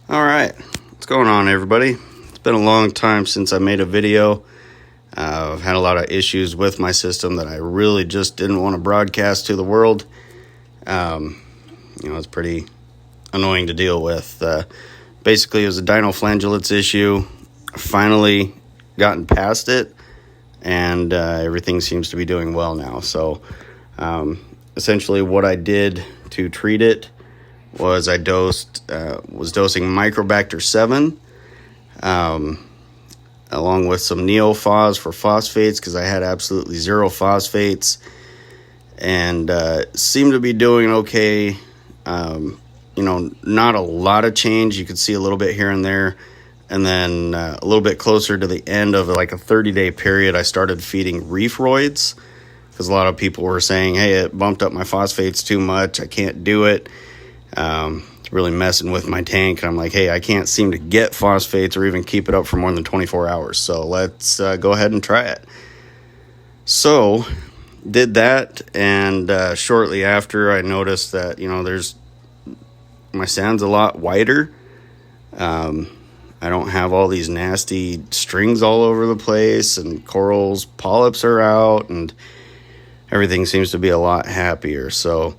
All right, what's going on, everybody? It's been a long time since I made a video. I've had a lot of issues with my system that I really just didn't want to broadcast to the world. It's pretty annoying to deal with. Basically, it was a dyno flangellates issue. I finally gotten past it, and everything seems to be doing well now. So, essentially, what I did to treat it was I was dosing Microbacter 7, along with some Neophos for phosphates, because I had absolutely zero phosphates, and seemed to be doing okay. Not a lot of change. You could see a little bit here and there, and then a little bit closer to the end of like a 30-day period, I started feeding Reef roids, because a lot of people were saying, hey, it bumped up my phosphates too much, I can't do it. It's really messing with my tank, and I'm like, hey, I can't seem to get phosphates or even keep it up for more than 24 hours, so let's go ahead and try it. So did that, and shortly after, I noticed that my sand's a lot whiter. I don't have all these nasty strings all over the place, and corals, polyps are out, and everything seems to be a lot happier. So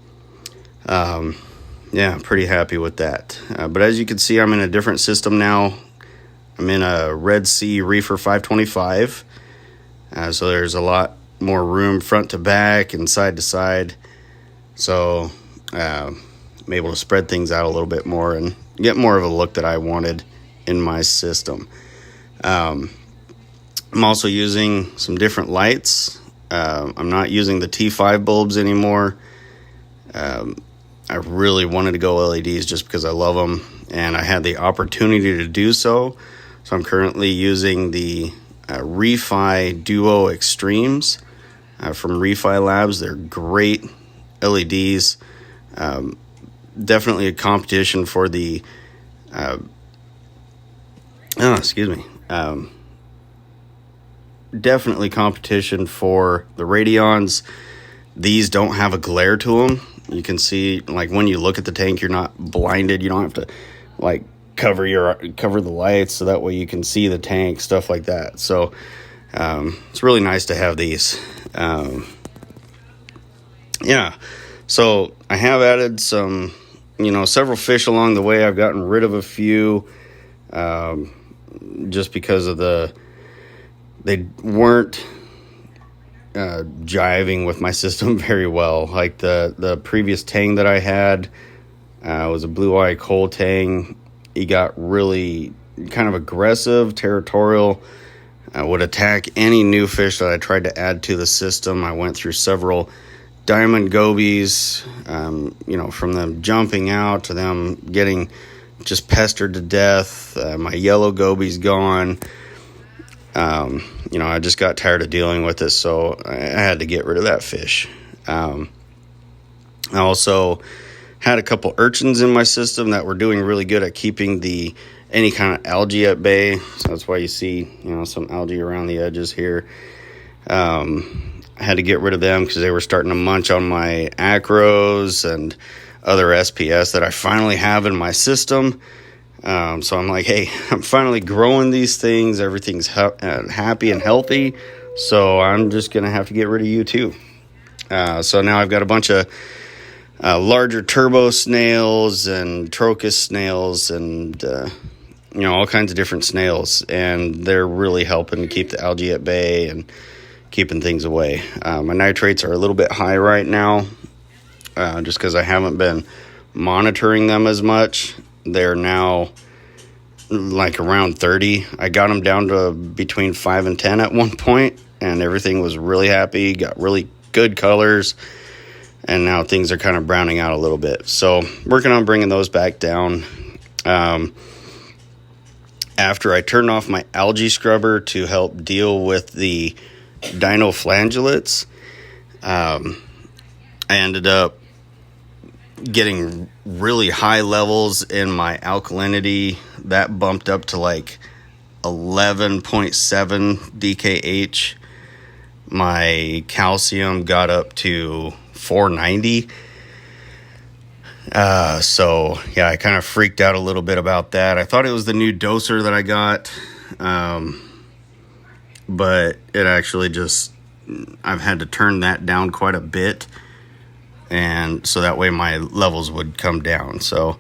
pretty happy with that. But as you can see, I'm in a different system now. I'm in a Red Sea Reefer 525. So there's a lot more room front to back and side to side. So I'm able to spread things out a little bit more and get more of a look that I wanted in my system. I'm also using some different lights. I'm not using the T5 bulbs anymore. I really wanted to go LEDs just because I love them, and I had the opportunity to do so. So I'm currently using the Reefi Duo Extremes from Reefi Labs. They're great LEDs. Definitely a competition for the definitely competition for the Radions. These don't have a glare to them. You can see, like, when you look at the tank, you're not blinded. You don't have to, like, cover the lights so that way you can see the tank, stuff like that. So it's really nice to have these. So I have added some, several fish along the way. I've gotten rid of a few just because of they weren't jiving with my system very well. Like the previous tang that I had was a blue eye coal tang. He got really kind of aggressive, territorial, would attack any new fish that I tried to add to the system. I went through several diamond gobies, from them jumping out to them getting just pestered to death. My yellow goby's gone. I just got tired of dealing with this, so I had to get rid of that fish. I also had a couple urchins in my system that were doing really good at keeping any kind of algae at bay. So that's why you see, some algae around the edges here. I had to get rid of them because they were starting to munch on my acros and other SPS that I finally have in my system. So I'm like, hey, I'm finally growing these things. Everything's happy and healthy. So I'm just going to have to get rid of you too. So now I've got a bunch of larger turbo snails and trocus snails and, all kinds of different snails. And they're really helping to keep the algae at bay and keeping things away. My nitrates are a little bit high right now, just because I haven't been monitoring them as much. They're now like around 30. I got them down to between 5 and 10 at one point, and everything was really happy, got really good colors, and now things are kind of browning out a little bit. So working on bringing those back down. After I turned off my algae scrubber to help deal with the dyno flangellates, I ended up getting really high levels in my alkalinity. That bumped up to like 11.7 DKH. My calcium got up to 490. So yeah, I kind of freaked out a little bit about that. I thought it was the new doser that I got, but it actually just, I've had to turn that down quite a bit, and so that way my levels would come down. So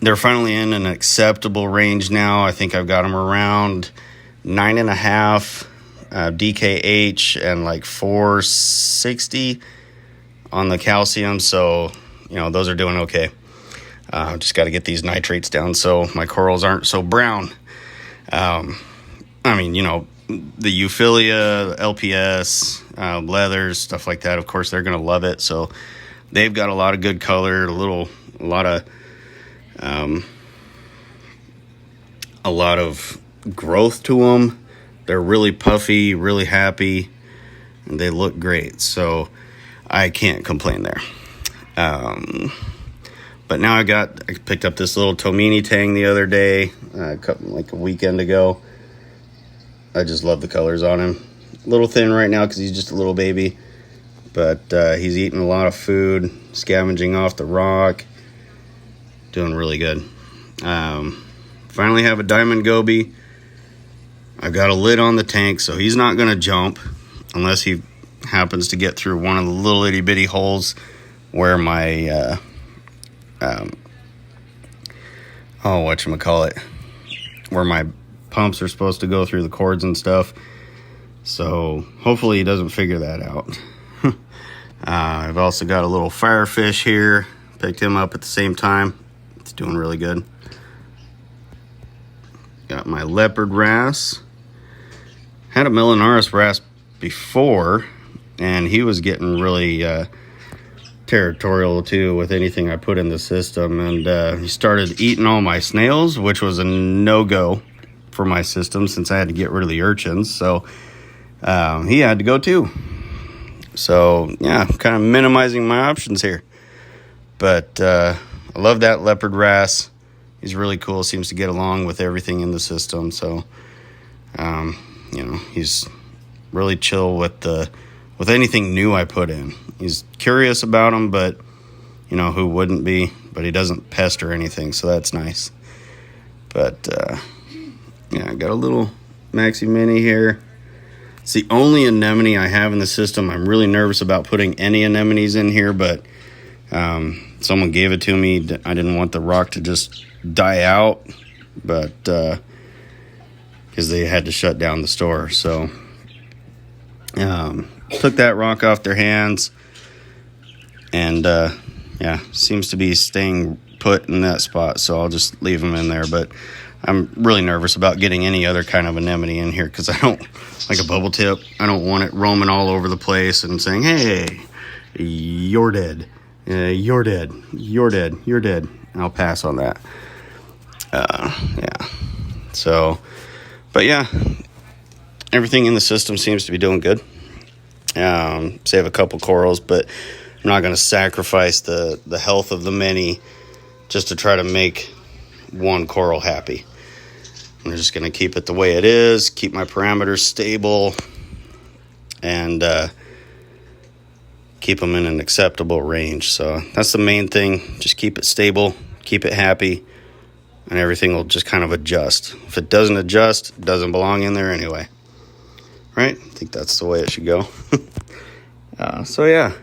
they're finally in an acceptable range now. I think I've got them around 9.5 DKH and like 460 on the calcium. So, you know, those are doing okay. Just got to get these nitrates down so my corals aren't so brown. I mean, you know, the Euphilia, LPS, leathers, stuff like that, of course, they're going to love it. So they've got a lot of good color, a lot of growth to them. They're really puffy, really happy, and they look great. So I can't complain there. But now I picked up this little Tomini Tang the other day, like a weekend ago. I just love the colors on him. A little thin right now because he's just a little baby, but he's eating a lot of food, scavenging off the rock, doing really good. Finally have a diamond Goby. I've got a lid on the tank, so he's not going to jump unless he happens to get through one of the little itty bitty holes where my where my pumps are supposed to go through the cords and stuff. So hopefully he doesn't figure that out. I've also got a little firefish here. Picked him up at the same time. It's doing really good. Got my Leopard Grass. Had a Millinaris wrasse before, and he was getting really territorial too with anything I put in the system, and he started eating all my snails, which was a no-go for my system since I had to get rid of the urchins. So he had to go too. So yeah, kind of minimizing my options here, but I love that Leopard Wrasse. He's really cool, seems to get along with everything in the system. So you know, he's really chill with anything new I put in. He's curious about them, but you know, who wouldn't be? But he doesn't pester anything, so that's nice. But yeah, I got a little Maxi Mini here. It's the only anemone I have in the system. I'm really nervous about putting any anemones in here, but someone gave it to me. I didn't want the rock to just die out, but because they had to shut down the store. So took that rock off their hands, and yeah, seems to be staying put in that spot, so I'll just leave them in there. But I'm really nervous about getting any other kind of anemone in here because I don't like a bubble tip. I don't want it roaming all over the place and saying, hey, you're dead, you're dead, you're dead, you're dead. And I'll pass on that. Yeah, so, but yeah, everything in the system seems to be doing good. Save a couple corals, but I'm not going to sacrifice the health of the many just to try to make one coral happy. I'm just going to keep it the way it is, keep my parameters stable, and keep them in an acceptable range. So that's the main thing. Just keep it stable, keep it happy, and everything will just kind of adjust. If it doesn't adjust, it doesn't belong in there anyway. Right? I think that's the way it should go. So yeah.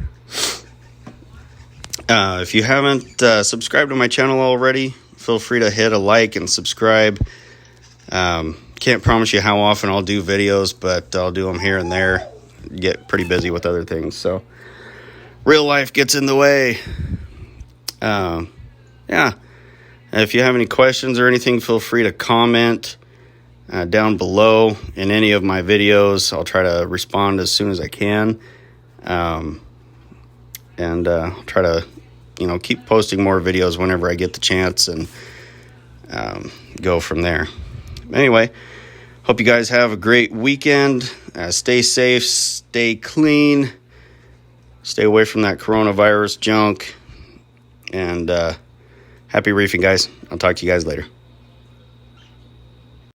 If you haven't subscribed to my channel already, feel free to hit a like and subscribe. Can't promise you how often I'll do videos, but I'll do them here and there. Get pretty busy with other things, so real life gets in the way. Yeah. If you have any questions or anything, feel free to comment down below in any of my videos. I'll try to respond as soon as I can. And I'll try to, you know, keep posting more videos whenever I get the chance, and go from there. Anyway, hope you guys have a great weekend. Stay safe, stay clean, stay away from that coronavirus junk, and happy reefing, guys. I'll talk to you guys later.